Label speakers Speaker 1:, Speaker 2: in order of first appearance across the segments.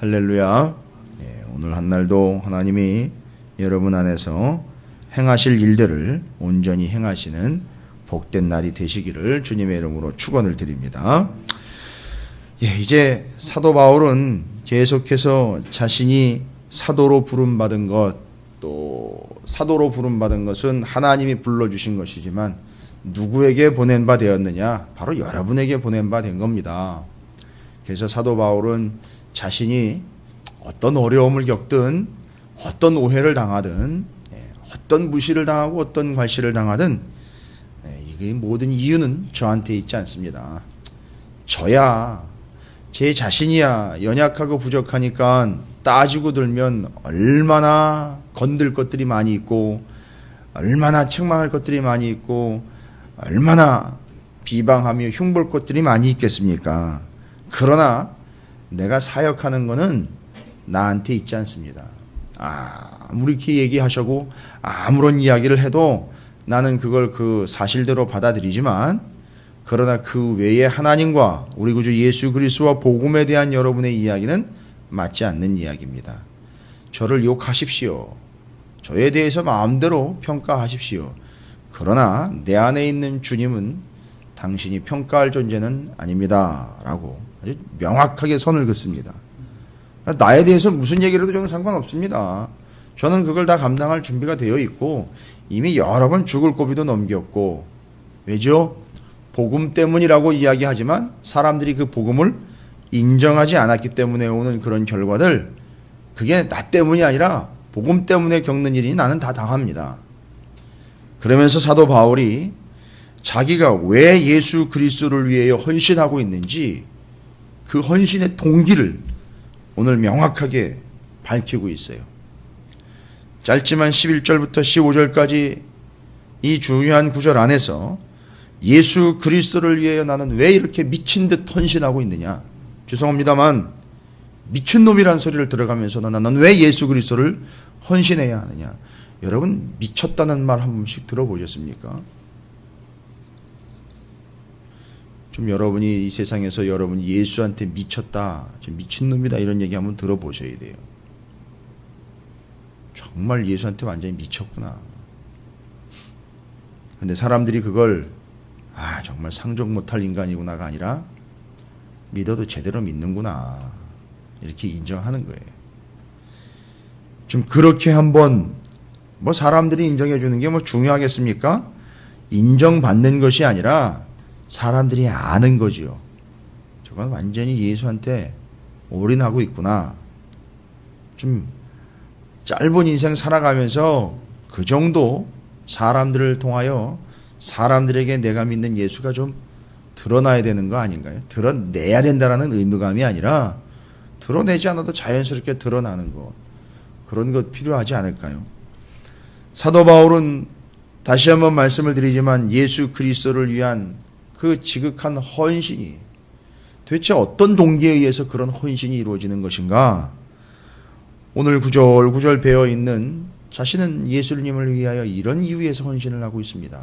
Speaker 1: 할렐루야. 오늘 한날도 하나님이 여러분 안에서 행하실 일들을 온전히 행하시는 복된 날이 되시기를 주님의 이름으로 축원을 드립니다. 이제 사도 바울은 계속해서 자신이 사도로 부름받은 것, 또 사도로 부름받은 것은 하나님이 불러주신 것이지만 누구에게 보낸 바 되었느냐? 바로 여러분에게 보낸 바 된 겁니다. 그래서 사도 바울은 자신이 어떤 어려움을 겪든 어떤 오해를 당하든 어떤 무시를 당하고 어떤 괄시를 당하든 이 모든 이유는 저한테 있지 않습니다. 저야 제 자신이야 연약하고 부족하니까 따지고 들면 얼마나 건들 것들이 많이 있고 얼마나 책망할 것들이 많이 있고 얼마나 비방하며 흉볼 것들이 많이 있겠습니까? 그러나 내가 사역하는 거는 나한테 있지 않습니다. 아무리 이렇게 얘기하셔고 아무런 이야기를 해도 나는 그걸 그 사실대로 받아들이지만 그러나 그 외에 하나님과 우리 구주 예수 그리스도와 복음에 대한 여러분의 이야기는 맞지 않는 이야기입니다. 저를 욕하십시오. 저에 대해서 마음대로 평가하십시오. 그러나 내 안에 있는 주님은 당신이 평가할 존재는 아닙니다. 라고 아주 명확하게 선을 긋습니다. 나에 대해서 무슨 얘기를 해도 저는 상관없습니다. 저는 그걸 다 감당할 준비가 되어 있고 이미 여러 번 죽을 고비도 넘겼고 왜죠? 복음 때문이라고 이야기하지만 사람들이 그 복음을 인정하지 않았기 때문에 오는 그런 결과들 그게 나 때문이 아니라 복음 때문에 겪는 일이 나는 다 당합니다. 그러면서 사도 바울이 자기가 왜 예수 그리스도를 위하여 헌신하고 있는지 그 헌신의 동기를 오늘 명확하게 밝히고 있어요. 짧지만 11절부터 15절까지 이 중요한 구절 안에서 예수 그리스도를 위하여 나는 왜 이렇게 미친 듯 헌신하고 있느냐. 죄송합니다만 미친놈이란 소리를 들어가면서 나는 왜 예수 그리스도를 헌신해야 하느냐. 여러분 미쳤다는 말 한 번씩 들어보셨습니까? 좀 여러분이 이 세상에서 여러분이 예수한테 미쳤다, 미친놈이다 이런 얘기 한번 들어보셔야 돼요. 정말 예수한테 완전히 미쳤구나. 근데 사람들이 그걸 정말 상종 못할 인간이구나가 아니라 믿어도 제대로 믿는구나 이렇게 인정하는 거예요. 좀 그렇게 한번 사람들이 인정해 주는 게 중요하겠습니까? 인정받는 것이 아니라 사람들이 아는 거지요. 저건 완전히 예수한테 올인하고 있구나. 좀 짧은 인생 살아가면서 그 정도 사람들을 통하여 사람들에게 내가 믿는 예수가 좀 드러나야 되는 거 아닌가요? 드러내야 된다라는 의무감이 아니라 드러내지 않아도 자연스럽게 드러나는 것. 그런 것 필요하지 않을까요? 사도 바울은 다시 한번 말씀을 드리지만 예수 그리스도를 위한 그 지극한 헌신이 도대체 어떤 동기에 의해서 그런 헌신이 이루어지는 것인가? 오늘 구절구절 배어 있는 자신은 예수님을 위하여 이런 이유에서 헌신을 하고 있습니다.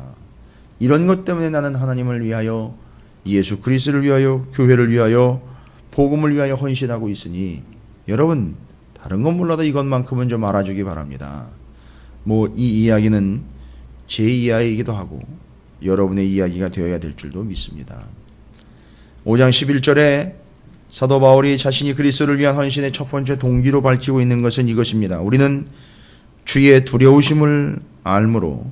Speaker 1: 이런 것 때문에 나는 하나님을 위하여 예수 그리스도를 위하여 교회를 위하여 복음을 위하여 헌신하고 있으니 여러분 다른 건 몰라도 이것만큼은 좀 알아주기 바랍니다. 이 이야기는 제 이야기이기도 하고 여러분의 이야기가 되어야 될 줄도 믿습니다. 5장 11절에 사도 바울이 자신이 그리스도를 위한 헌신의 첫 번째 동기로 밝히고 있는 것은 이것입니다. 우리는 주의 두려우심을 알므로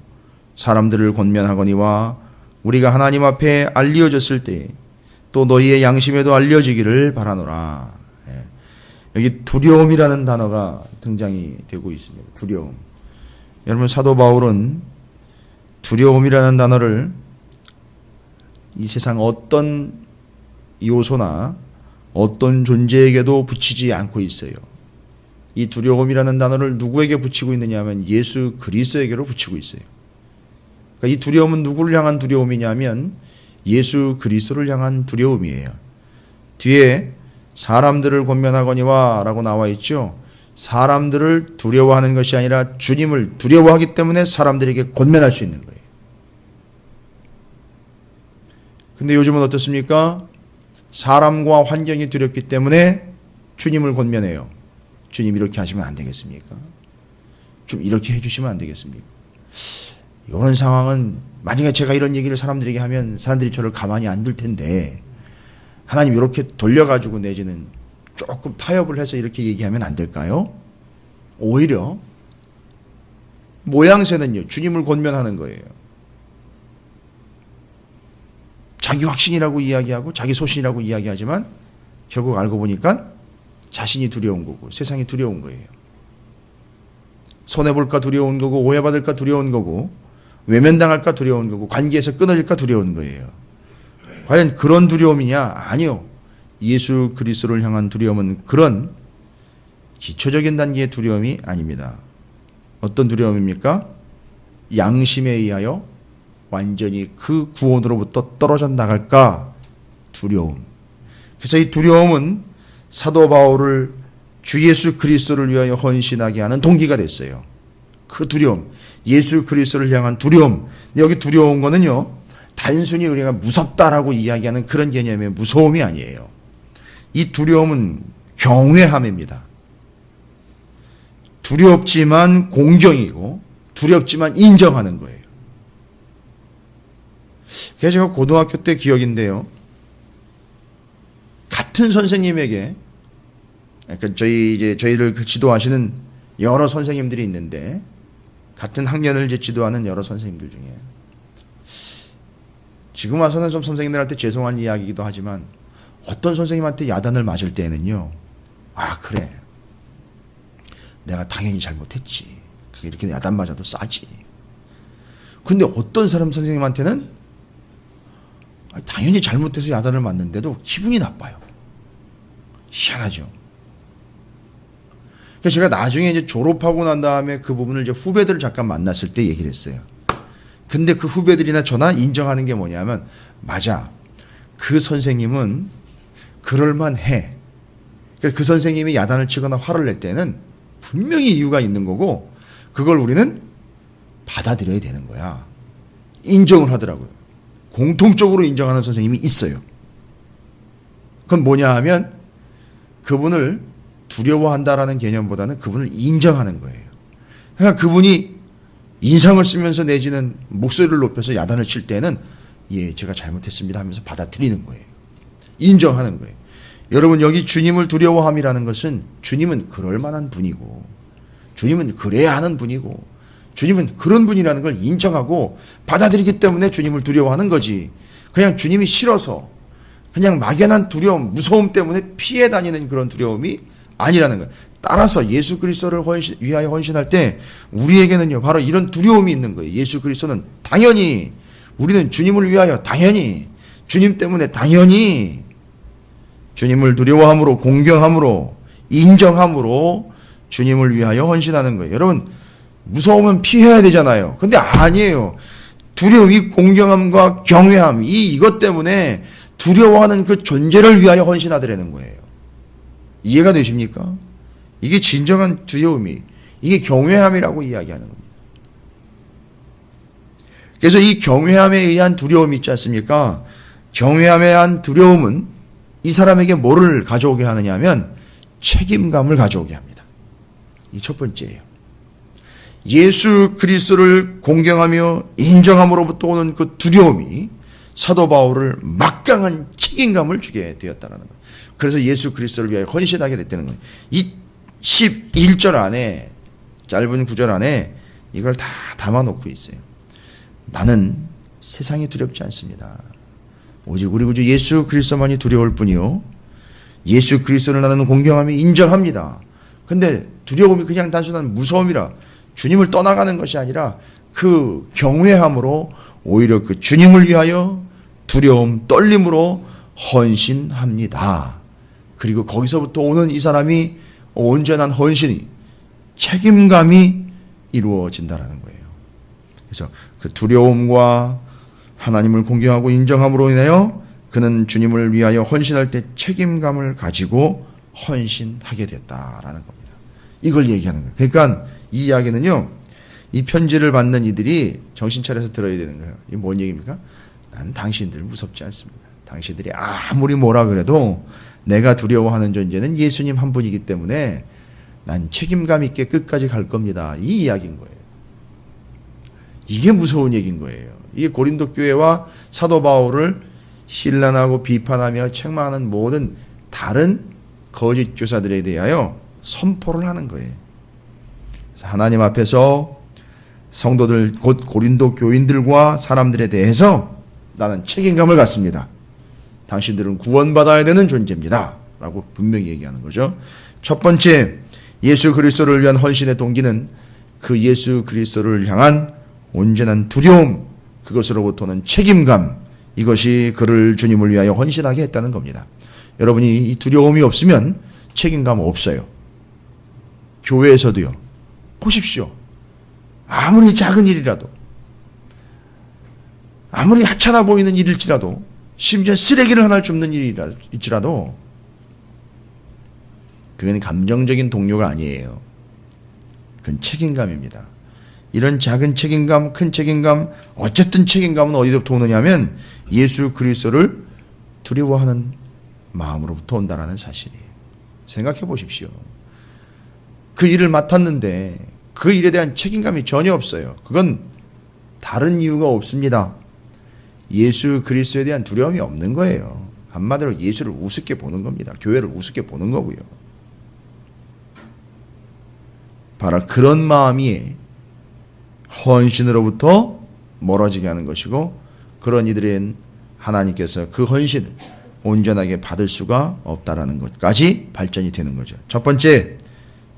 Speaker 1: 사람들을 권면하거니와 우리가 하나님 앞에 알려졌을 때 또 너희의 양심에도 알려지기를 바라노라. 여기 두려움이라는 단어가 등장이 되고 있습니다. 두려움. 여러분 사도 바울은 두려움이라는 단어를 이 세상 어떤 요소나 어떤 존재에게도 붙이지 않고 있어요. 이 두려움이라는 단어를 누구에게 붙이고 있느냐 하면 예수 그리스도에게로 붙이고 있어요. 그러니까 이 두려움은 누구를 향한 두려움이냐면 예수 그리스도를 향한 두려움이에요. 뒤에 사람들을 권면하거니와 라고 나와 있죠. 사람들을 두려워하는 것이 아니라 주님을 두려워하기 때문에 사람들에게 권면할 수 있는 거예요. 근데 요즘은 어떻습니까? 사람과 환경이 두렵기 때문에 주님을 권면해요. 주님 이렇게 하시면 안 되겠습니까? 좀 이렇게 해주시면 안 되겠습니까? 이런 상황은 만약에 제가 이런 얘기를 사람들에게 하면 사람들이 저를 가만히 안 둘 텐데 하나님 이렇게 돌려가지고 내지는 조금 타협을 해서 이렇게 얘기하면 안 될까요? 오히려 모양새는요, 주님을 권면하는 거예요. 자기 확신이라고 이야기하고 자기 소신이라고 이야기하지만 결국 알고 보니까 자신이 두려운 거고 세상이 두려운 거예요. 손해볼까 두려운 거고 오해받을까 두려운 거고 외면당할까 두려운 거고 관계에서 끊어질까 두려운 거예요. 과연 그런 두려움이냐? 아니요. 예수 그리스도를 향한 두려움은 그런 기초적인 단계의 두려움이 아닙니다. 어떤 두려움입니까? 양심에 의하여 완전히 그 구원으로부터 떨어져 나갈까 두려움. 그래서 이 두려움은 사도 바울을 주 예수 그리스도를 위하여 헌신하게 하는 동기가 됐어요. 그 두려움, 예수 그리스도를 향한 두려움. 여기 두려운 거는요, 단순히 우리가 무섭다라고 이야기하는 그런 개념의 무서움이 아니에요. 이 두려움은 경외함입니다. 두렵지만 공정이고 두렵지만 인정하는 거예요. 그래서 제가 고등학교 때 기억인데요. 같은 선생님에게, 그러니까 저희를 지도하시는 여러 선생님들이 있는데, 같은 학년을 이제 지도하는 여러 선생님들 중에, 지금 와서는 좀 선생님들한테 죄송한 이야기이기도 하지만, 어떤 선생님한테 야단을 맞을 때는요, 아, 그래. 내가 당연히 잘못했지. 그게 이렇게 야단 맞아도 싸지. 근데 어떤 사람 선생님한테는 당연히 잘못해서 야단을 맞는데도 기분이 나빠요. 희한하죠. 그래서 제가 나중에 이제 졸업하고 난 다음에 그 부분을 이제 후배들을 잠깐 만났을 때 얘기를 했어요. 근데 그 후배들이나 저나 인정하는 게 뭐냐면, 맞아. 그 선생님은 그럴만해. 그러니까 그 선생님이 야단을 치거나 화를 낼 때는 분명히 이유가 있는 거고, 그걸 우리는 받아들여야 되는 거야. 인정을 하더라고요. 공통적으로 인정하는 선생님이 있어요. 그건 뭐냐 하면 그분을 두려워한다라는 개념보다는 그분을 인정하는 거예요. 그러니까 그분이 인상을 쓰면서 내지는 목소리를 높여서 야단을 칠 때는 예, 제가 잘못했습니다 하면서 받아들이는 거예요. 인정하는 거예요. 여러분, 여기 주님을 두려워함이라는 것은 주님은 그럴 만한 분이고 주님은 그래야 하는 분이고 주님은 그런 분이라는 걸 인정하고 받아들이기 때문에 주님을 두려워하는 거지. 그냥 주님이 싫어서 그냥 막연한 두려움, 무서움 때문에 피해 다니는 그런 두려움이 아니라는 거예요. 따라서 예수 그리스도를 위하여 헌신할 때 우리에게는요, 바로 이런 두려움이 있는 거예요. 예수 그리스도는 당연히, 우리는 주님을 위하여 당연히, 주님 때문에 당연히 주님을 두려워함으로, 공경함으로, 인정함으로 주님을 위하여 헌신하는 거예요. 여러분, 무서우면 피해야 되잖아요. 근데 아니에요. 두려움이 공경함과 경외함, 이것 때문에 두려워하는 그 존재를 위하여 헌신하더라는 거예요. 이해가 되십니까? 이게 진정한 두려움이, 이게 경외함이라고 이야기하는 겁니다. 그래서 이 경외함에 의한 두려움이 있지 않습니까? 경외함에 의한 두려움은 이 사람에게 뭐를 가져오게 하느냐 하면 책임감을 가져오게 합니다. 이 첫 번째예요. 예수 그리스도를 공경하며 인정함으로부터 오는 그 두려움이 사도 바울을 막강한 책임감을 주게 되었다는 거예요. 그래서 예수 그리스도를 위하여 헌신하게 됐다는 거예요. 이 11절 안에, 짧은 구절 안에 이걸 다 담아놓고 있어요. 나는 세상이 두렵지 않습니다. 오직 우리 구주 예수 그리스도만이 두려울 뿐이요, 예수 그리스도를 나는 공경하며 인정합니다. 근데 두려움이 그냥 단순한 무서움이라 주님을 떠나가는 것이 아니라 그 경외함으로 오히려 그 주님을 위하여 두려움, 떨림으로 헌신합니다. 그리고 거기서부터 오는 이 사람이 온전한 헌신이, 책임감이 이루어진다는 거예요. 그래서 그 두려움과 하나님을 공경하고 인정함으로 인하여 그는 주님을 위하여 헌신할 때 책임감을 가지고 헌신하게 됐다라는 겁니다. 이걸 얘기하는 거예요. 그러니까 이 이야기는요, 이 편지를 받는 이들이 정신 차려서 들어야 되는 거예요. 이게 뭔 얘기입니까? 난 당신들 무섭지 않습니다. 당신들이 아무리 뭐라 그래도 내가 두려워하는 존재는 예수님 한 분이기 때문에 난 책임감 있게 끝까지 갈 겁니다. 이 이야기인 거예요. 이게 무서운 얘기인 거예요. 이게 고린도 교회와 사도 바울을 신란하고 비판하며 책망하는 모든 다른 거짓 교사들에 대하여 선포를 하는 거예요. 그래서 하나님 앞에서 성도들 곧 고린도 교인들과 사람들에 대해서 나는 책임감을 갖습니다. 당신들은 구원받아야 되는 존재입니다. 라고 분명히 얘기하는 거죠. 첫 번째, 예수 그리스도를 위한 헌신의 동기는 그 예수 그리스도를 향한 온전한 두려움, 그것으로부터는 책임감, 이것이 그를 주님을 위하여 헌신하게 했다는 겁니다. 여러분이 이 두려움이 없으면 책임감 없어요. 교회에서도요. 보십시오. 아무리 작은 일이라도, 아무리 하찮아 보이는 일일지라도, 심지어 쓰레기를 하나 줍는 일일지라도 그건 감정적인 동료가 아니에요. 그건 책임감입니다. 이런 작은 책임감, 큰 책임감, 어쨌든 책임감은 어디서부터 오느냐면 예수 그리스도를 두려워하는 마음으로부터 온다라는 사실이에요. 생각해 보십시오. 그 일을 맡았는데 그 일에 대한 책임감이 전혀 없어요. 그건 다른 이유가 없습니다. 예수 그리스도에 대한 두려움이 없는 거예요. 한마디로 예수를 우습게 보는 겁니다. 교회를 우습게 보는 거고요. 바로 그런 마음이 헌신으로부터 멀어지게 하는 것이고, 그런 이들은 하나님께서 그 헌신을 온전하게 받을 수가 없다라는 것까지 발전이 되는 거죠. 첫 번째,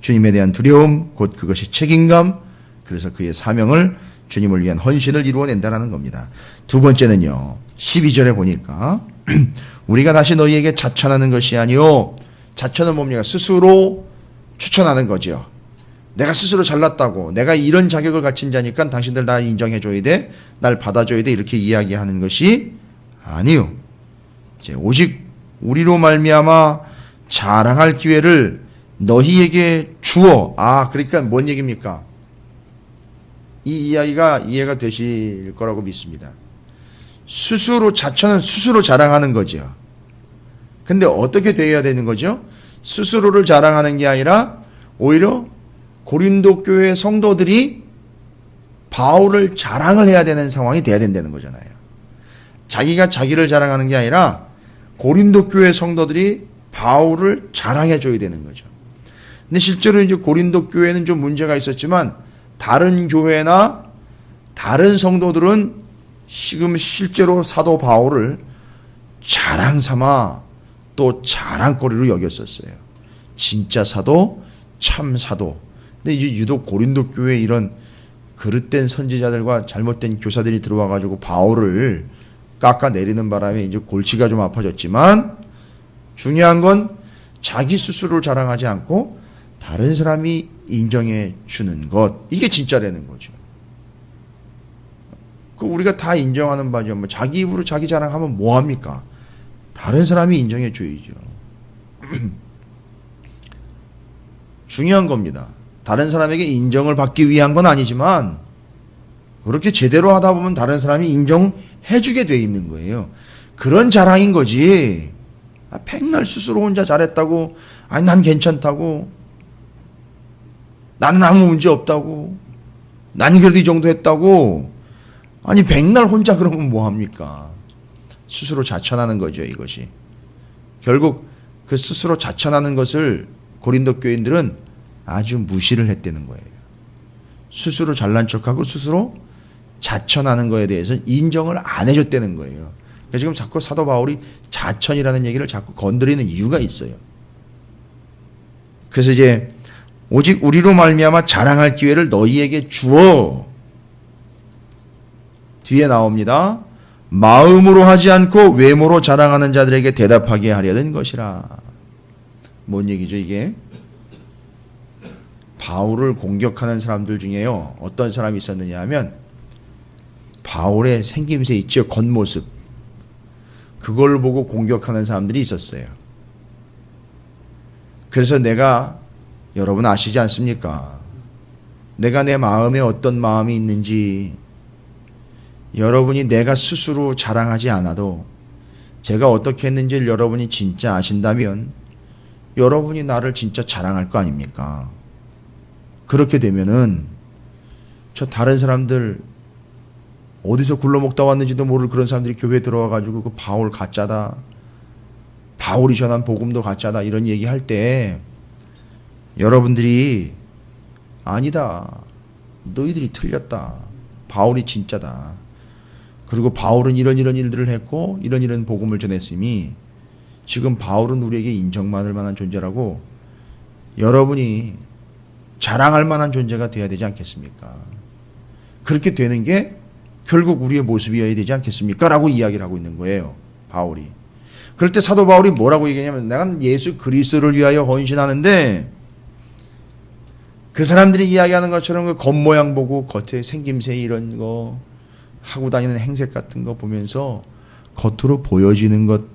Speaker 1: 주님에 대한 두려움, 곧 그것이 책임감, 그래서 그의 사명을 주님을 위한 헌신을 이루어낸다는 겁니다. 두 번째는요, 12절에 보니까 우리가 다시 너희에게 자천하는 것이 아니요, 자천은 뭡니까? 스스로 추천하는 거죠. 내가 스스로 잘났다고, 내가 이런 자격을 갖춘 자니까 당신들 날 인정해줘야 돼, 날 받아줘야 돼, 이렇게 이야기하는 것이 아니요, 이제 오직 우리로 말미암아 자랑할 기회를 너희에게 주어. 그러니까 뭔 얘기입니까? 이 이야기가 이해가 되실 거라고 믿습니다. 스스로 자천은 스스로 자랑하는 거죠. 근데 어떻게 되어야 되는 거죠? 스스로를 자랑하는 게 아니라 오히려 고린도 교회 성도들이 바울을 자랑을 해야 되는 상황이 돼야 된다는 거잖아요. 자기가 자기를 자랑하는 게 아니라 고린도 교회 성도들이 바울을 자랑해 줘야 되는 거죠. 근데 실제로 이제 고린도 교회는 좀 문제가 있었지만 다른 교회나 다른 성도들은 지금 실제로 사도 바울을 자랑 삼아 또 자랑거리로 여겼었어요. 진짜 사도, 참 사도. 근데 이제 유독 고린도 교회에 이런 그릇된 선지자들과 잘못된 교사들이 들어와가지고 바울을 깎아내리는 바람에 이제 골치가 좀 아파졌지만, 중요한 건 자기 스스로를 자랑하지 않고 다른 사람이 인정해 주는 것, 이게 진짜라는 거죠. 그 우리가 다 인정하는 바죠. 뭐 자기 입으로 자기 자랑하면 뭐 합니까? 다른 사람이 인정해 줘야죠. 중요한 겁니다. 다른 사람에게 인정을 받기 위한 건 아니지만 그렇게 제대로 하다 보면 다른 사람이 인정해 주게 돼 있는 거예요. 그런 자랑인 거지. 백날 스스로 혼자 잘했다고, 난 괜찮다고, 나는 아무 문제 없다고, 난 그래도 이 정도 했다고, 백날 혼자 그러면 뭐합니까? 스스로 자천하는 거죠, 이것이. 결국 그 스스로 자천하는 것을 고린도 교인들은 아주 무시를 했다는 거예요. 스스로 잘난 척하고 스스로 자천하는 거에 대해서 인정을 안 해줬다는 거예요. 그러니까 지금 자꾸 사도 바울이 자천이라는 얘기를 자꾸 건드리는 이유가 있어요. 그래서 이제 오직 우리로 말미암아 자랑할 기회를 너희에게 주어. 뒤에 나옵니다. 마음으로 하지 않고 외모로 자랑하는 자들에게 대답하게 하려는 것이라. 뭔 얘기죠 이게? 바울을 공격하는 사람들 중에요, 어떤 사람이 있었느냐 하면 바울의 생김새 있죠, 겉모습. 그걸 보고 공격하는 사람들이 있었어요. 그래서 내가, 여러분 아시지 않습니까? 내가 내 마음에 어떤 마음이 있는지 여러분이 내가 스스로 자랑하지 않아도 제가 어떻게 했는지를 여러분이 진짜 아신다면 여러분이 나를 진짜 자랑할 거 아닙니까? 그렇게 되면은 저 다른 사람들 어디서 굴러먹다 왔는지도 모를 그런 사람들이 교회에 들어와가지고 그 바울 가짜다, 바울이 전한 복음도 가짜다 이런 얘기할 때 여러분들이 아니다, 너희들이 틀렸다, 바울이 진짜다, 그리고 바울은 이런 일들을 했고 이런 복음을 전했으니 지금 바울은 우리에게 인정받을 만한 존재라고 여러분이 자랑할 만한 존재가 돼야 되지 않겠습니까? 그렇게 되는 게 결국 우리의 모습이어야 되지 않겠습니까? 라고 이야기를 하고 있는 거예요, 바울이. 그럴 때 사도 바울이 뭐라고 얘기하냐면, 내가 예수 그리스도를 위하여 헌신하는데, 그 사람들이 이야기하는 것처럼 그 겉모양 보고 겉에 생김새 이런 거 하고 다니는 행색 같은 거 보면서 겉으로 보여지는 것,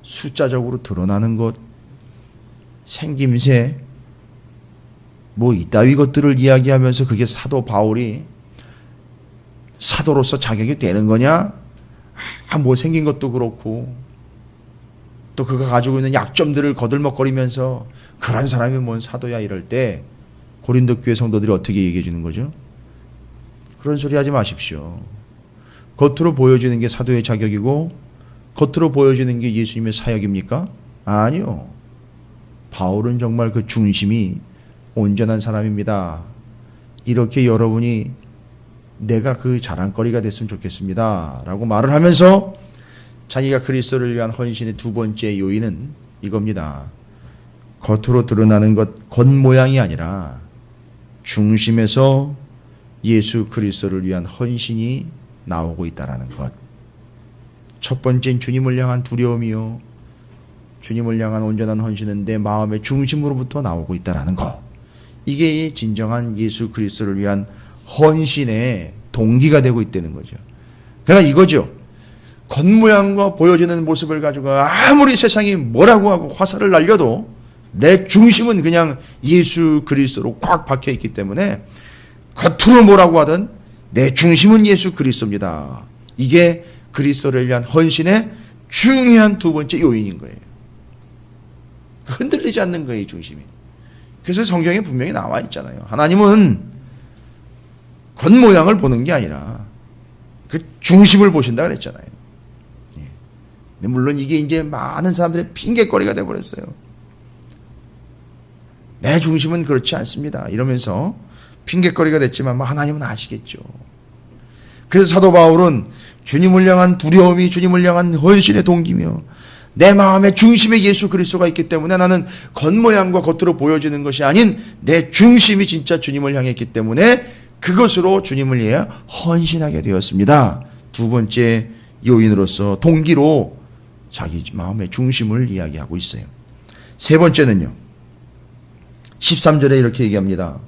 Speaker 1: 숫자적으로 드러나는 것, 생김새 뭐 이따위 것들을 이야기하면서 그게 사도 바울이 사도로서 자격이 되는 거냐? 뭐 생긴 것도 그렇고 또 그가 가지고 있는 약점들을 거들먹거리면서 그런 사람이 뭔 사도야 이럴 때 고린도 교회 성도들이 어떻게 얘기해 주는 거죠? 그런 소리 하지 마십시오. 겉으로 보여지는 게 사도의 자격이고 겉으로 보여지는 게 예수님의 사역입니까? 아니요. 바울은 정말 그 중심이 온전한 사람입니다. 이렇게 여러분이 내가 그 자랑거리가 됐으면 좋겠습니다 라고 말을 하면서 자기가 그리스도를 위한 헌신의 두 번째 요인은 이겁니다. 겉으로 드러나는 것, 겉모양이 아니라 중심에서 예수 그리스도를 위한 헌신이 나오고 있다는 것. 첫 번째는 주님을 향한 두려움이요, 주님을 향한 온전한 헌신은 내 마음의 중심으로부터 나오고 있다는 것. 이게 진정한 예수 그리스도를 위한 헌신의 동기가 되고 있다는 거죠. 그러니까 이거죠. 겉모양과 보여지는 모습을 가지고 아무리 세상이 뭐라고 하고 화살을 날려도 내 중심은 그냥 예수 그리스도로 꽉 박혀 있기 때문에 겉으로 뭐라고 하든 내 중심은 예수 그리스도입니다. 이게 그리스도를 위한 헌신의 중요한 두 번째 요인인 거예요. 흔들리지 않는 거예요, 이 중심이. 그래서 성경에 분명히 나와 있잖아요. 하나님은 겉모양을 보는 게 아니라 그 중심을 보신다 그랬잖아요. 예. 물론 이게 이제 많은 사람들의 핑계거리가 돼버렸어요. 내 중심은 그렇지 않습니다 이러면서 핑계거리가 됐지만 뭐 하나님은 아시겠죠. 그래서 사도 바울은 주님을 향한 두려움이 주님을 향한 헌신의 동기며 내 마음의 중심에 예수 그리스도가 있기 때문에 나는 겉모양과 겉으로 보여지는 것이 아닌 내 중심이 진짜 주님을 향해 있기 때문에 그것으로 주님을 위해 헌신하게 되었습니다. 두 번째 요인으로서 동기로 자기 마음의 중심을 이야기하고 있어요. 세 번째는요, 13절에 이렇게 얘기합니다.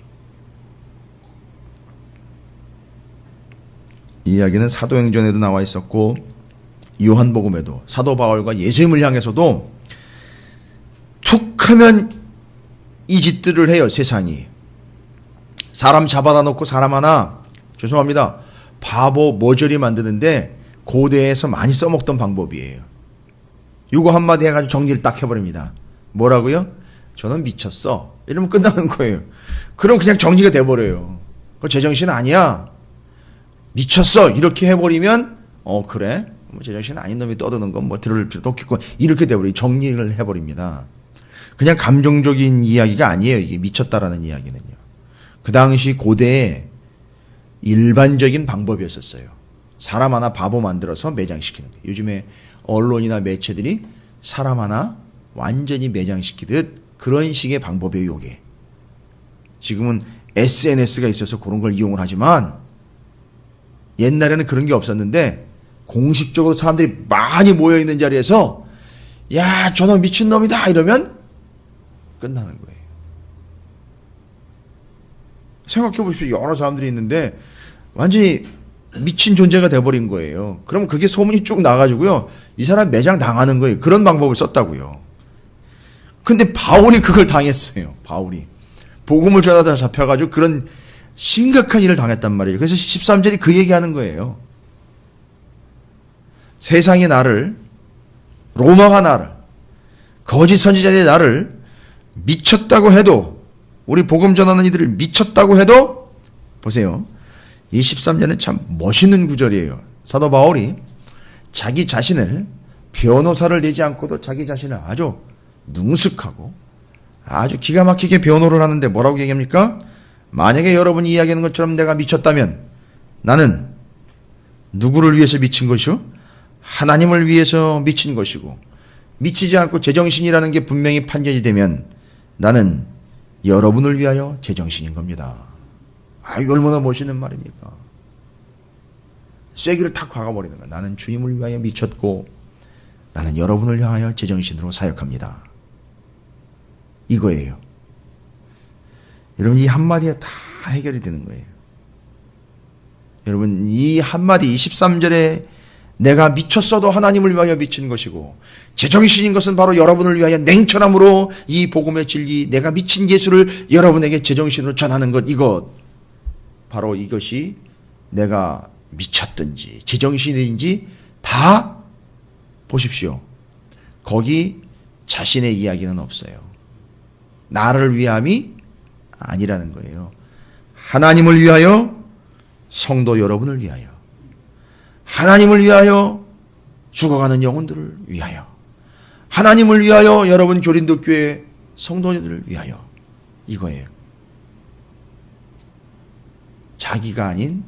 Speaker 1: 이 이야기는 사도행전에도 나와 있었고 요한복음에도 사도 바울과 예수님을 향해서도 툭하면 이 짓들을 해요. 세상이 사람 잡아다 놓고 사람 하나, 죄송합니다, 바보 머저리 만드는데 고대에서 많이 써먹던 방법이에요. 이거 한마디 해가지고 정리를 딱 해버립니다. 뭐라고요? 저는 미쳤어 이러면 끝나는 거예요. 그럼 그냥 정리가 돼버려요. 그거 제정신 아니야, 미쳤어 이렇게 해버리면 그래 뭐 제정신 아닌 놈이 떠드는 건 뭐 들을 필요도 없겠고 이렇게 돼버려요. 정리를 해버립니다. 그냥 감정적인 이야기가 아니에요. 이게 미쳤다라는 이야기는요. 그 당시 고대에 일반적인 방법이었었어요. 사람 하나 바보 만들어서 매장시키는 거예요. 요즘에 언론이나 매체들이 사람 하나 완전히 매장시키듯 그런 식의 방법이에요. 이게 지금은 SNS가 있어서 그런 걸 이용을 하지만 옛날에는 그런 게 없었는데 공식적으로 사람들이 많이 모여있는 자리에서 야 저놈 미친놈이다 이러면 끝나는 거예요. 생각해 보십시오. 여러 사람들이 있는데 완전히 미친 존재가 돼버린 거예요. 그러면 그게 소문이 쭉 나가지고요, 이 사람 매장 당하는 거예요. 그런 방법을 썼다고요. 근데 바울이 그걸 당했어요. 바울이 복음을 전하다 잡혀가지고 그런 심각한 일을 당했단 말이에요. 그래서 13절이 그 얘기하는 거예요. 세상이 나를 로마가 나를, 거짓 선지자들이 나를 미쳤다고 해도, 우리 복음 전하는 이들을 미쳤다고 해도, 보세요. 이 13절은 참 멋있는 구절이에요. 사도 바울이 자기 자신을 변호사를 내지 않고도 자기 자신을 아주 능숙하고 아주 기가 막히게 변호를 하는데 뭐라고 얘기합니까? 만약에 여러분이 이야기하는 것처럼 내가 미쳤다면 나는 누구를 위해서 미친 것이요? 하나님을 위해서 미친 것이고, 미치지 않고 제정신이라는 게 분명히 판결이 되면 나는 여러분을 위하여 제정신인 겁니다. 이거 얼마나 멋있는 말입니까? 쐐기를 탁 박아버리는 거야. 나는 주님을 위하여 미쳤고 나는 여러분을 위하여 제정신으로 사역합니다. 이거예요. 여러분, 이 한마디에 다 해결이 되는 거예요. 여러분, 이 한마디 23절에 내가 미쳤어도 하나님을 위하여 미친 것이고 제정신인 것은 바로 여러분을 위하여 냉철함으로 이 복음의 진리, 내가 미친 예수를 여러분에게 제정신으로 전하는 것, 이것 바로 이것이 내가 미쳤든지 제정신인지 다 보십시오. 거기 자신의 이야기는 없어요. 나를 위함이 아니라는 거예요. 하나님을 위하여, 성도 여러분을 위하여, 하나님을 위하여, 죽어가는 영혼들을 위하여, 하나님을 위하여, 여러분 교린도 교회 성도들을 위하여, 이거예요. 자기가 아닌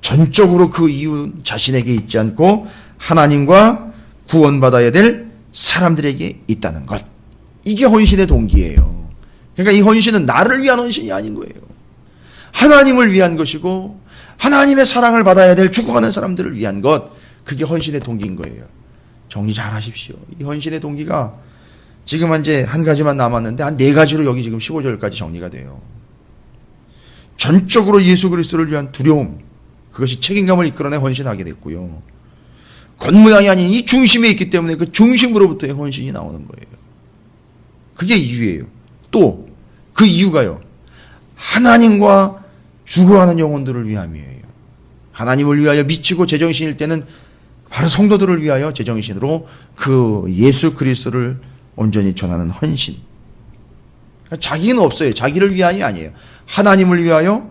Speaker 1: 전적으로 그 이유 자신에게 있지 않고 하나님과 구원받아야 될 사람들에게 있다는 것. 이게 헌신의 동기예요. 그러니까 이 헌신은 나를 위한 헌신이 아닌 거예요. 하나님을 위한 것이고 하나님의 사랑을 받아야 될 죽어가는 사람들을 위한 것. 그게 헌신의 동기인 거예요. 정리 잘 하십시오. 이 헌신의 동기가 지금 이제 한 가지만 남았는데 한 4가지로 여기 지금 15절까지 정리가 돼요. 전적으로 예수 그리스도를 위한 두려움, 그것이 책임감을 이끌어내 헌신하게 됐고요. 겉모양이 아닌 이 중심에 있기 때문에 그 중심으로부터의 헌신이 나오는 거예요. 그게 이유예요. 또 그 이유가요, 하나님과 죽어가는 영혼들을 위함이에요. 하나님을 위하여 미치고 제정신일 때는 바로 성도들을 위하여 제정신으로 그 예수 그리스도를 온전히 전하는 헌신. 자기는 없어요. 자기를 위함이 아니에요. 하나님을 위하여,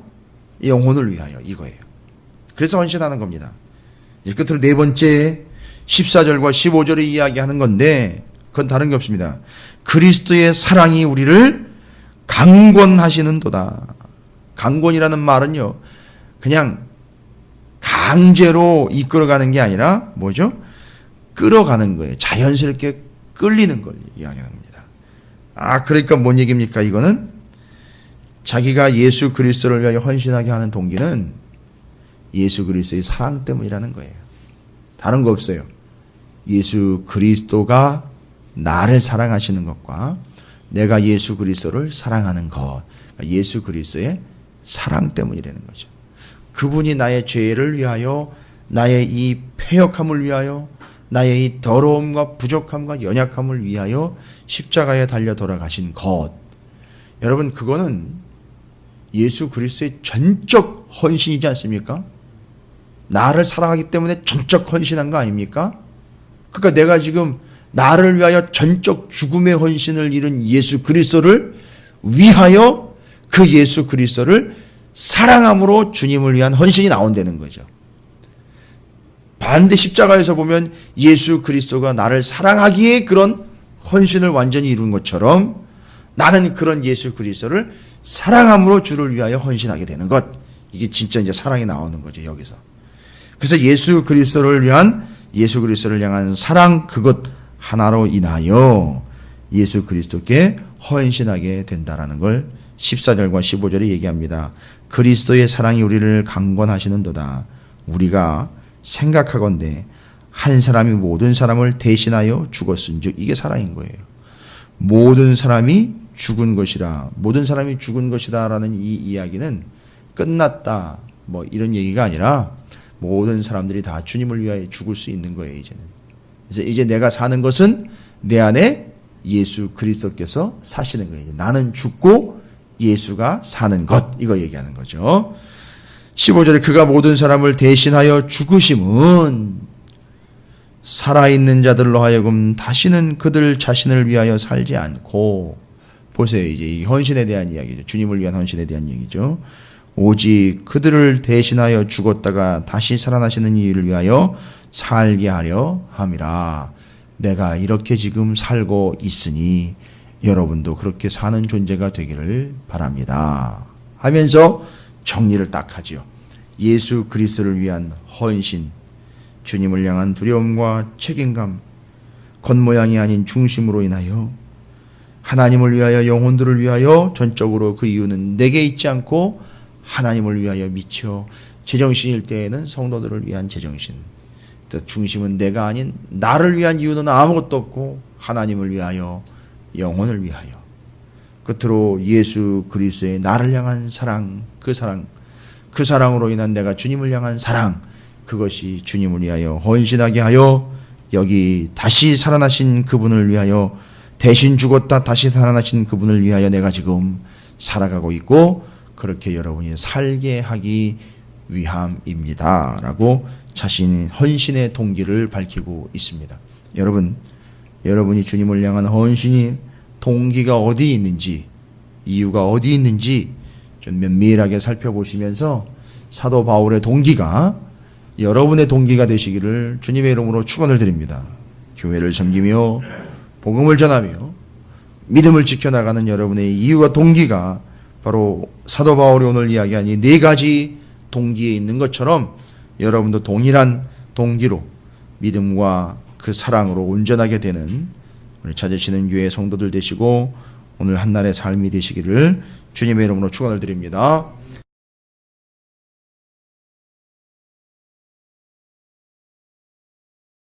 Speaker 1: 영혼을 위하여, 이거예요. 그래서 헌신하는 겁니다. 끝으로 4번째 14절과 15절에 이야기하는 건데, 그건 다른 게 없습니다. 그리스도의 사랑이 우리를 강권하시는도다. 강권이라는 말은요, 그냥 강제로 이끌어가는 게 아니라 뭐죠? 끌어가는 거예요. 자연스럽게 끌리는 걸 이야기하는 겁니다. 그러니까 뭔 얘기입니까? 이거는 자기가 예수 그리스도를 위하여 헌신하게 하는 동기는 예수 그리스도의 사랑 때문이라는 거예요. 다른 거 없어요. 예수 그리스도가 나를 사랑하시는 것과 내가 예수 그리스도를 사랑하는 것, 예수 그리스도의 사랑 때문이라는 거죠. 그분이 나의 죄를 위하여, 나의 이 패역함을 위하여, 나의 이 더러움과 부족함과 연약함을 위하여 십자가에 달려 돌아가신 것. 여러분, 그거는 예수 그리스도의 전적 헌신이지 않습니까? 나를 사랑하기 때문에 전적 헌신한 거 아닙니까? 그러니까 내가 지금 나를 위하여 전적 죽음의 헌신을 이룬 예수 그리스도를 위하여 그 예수 그리스도를 사랑함으로 주님을 위한 헌신이 나온다는 거죠. 반대 십자가에서 보면 예수 그리스도가 나를 사랑하기에 그런 헌신을 완전히 이룬 것처럼 나는 그런 예수 그리스도를 사랑함으로 주를 위하여 헌신하게 되는 것. 이게 진짜 이제 사랑이 나오는 거죠, 여기서. 그래서 예수 그리스도를 위한, 예수 그리스도를 향한 사랑, 그것 하나로 인하여 예수 그리스도께 헌신하게 된다라는 걸 14절과 15절에 얘기합니다. 그리스도의 사랑이 우리를 강권하시는도다. 우리가 생각하건대 한 사람이 모든 사람을 대신하여 죽었은즉, 이게 사랑인 거예요. 모든 사람이 죽은 것이라, 모든 사람이 죽은 것이다라는 이 이야기는 끝났다, 뭐 이런 얘기가 아니라 모든 사람들이 다 주님을 위하여 죽을 수 있는 거예요. 이제는 이제 내가 사는 것은 내 안에 예수 그리스도께서 사시는 거예요. 나는 죽고 예수가 사는 것, 이거 얘기하는 거죠. 15절에 그가 모든 사람을 대신하여 죽으심은, 살아있는 자들로 하여금 다시는 그들 자신을 위하여 살지 않고, 보세요. 이제 이 헌신에 대한 이야기죠. 주님을 위한 헌신에 대한 얘기죠. 오직 그들을 대신하여 죽었다가 다시 살아나시는 이를 위하여 살게 하려 함이라. 내가 이렇게 지금 살고 있으니 여러분도 그렇게 사는 존재가 되기를 바랍니다. 하면서 정리를 딱 하지요. 예수 그리스도를 위한 헌신, 주님을 향한 두려움과 책임감, 겉모양이 아닌 중심으로 인하여 하나님을 위하여, 영혼들을 위하여, 전적으로 그 이유는 내게 있지 않고 하나님을 위하여 미쳐 제정신일 때에는 성도들을 위한 제정신, 중심은 내가 아닌 나를 위한 이유는 아무것도 없고 하나님을 위하여, 영혼을 위하여, 끝으로 예수 그리스도의 나를 향한 사랑, 그 사랑으로 인한 내가 주님을 향한 사랑, 그것이 주님을 위하여 헌신하게 하여 여기 다시 살아나신 그분을 위하여, 대신 죽었다 다시 살아나신 그분을 위하여 내가 지금 살아가고 있고 그렇게 여러분이 살게 하기 위함입니다 라고 자신의 헌신의 동기를 밝히고 있습니다. 여러분이 주님을 향한 헌신이 동기가 어디 있는지, 이유가 어디 있는지 좀 면밀하게 살펴보시면서 사도 바울의 동기가 여러분의 동기가 되시기를 주님의 이름으로 축원을 드립니다. 교회를 섬기며 복음을 전하며 믿음을 지켜나가는 여러분의 이유와 동기가 바로 사도 바울이 오늘 이야기한 이 4가지 동기에 있는 것처럼 여러분도 동일한 동기로 믿음과 그 사랑으로 온전하게 되는 우리 찾으시는 교회 성도들 되시고 오늘 한날의 삶이 되시기를 주님의 이름으로 축원을 드립니다.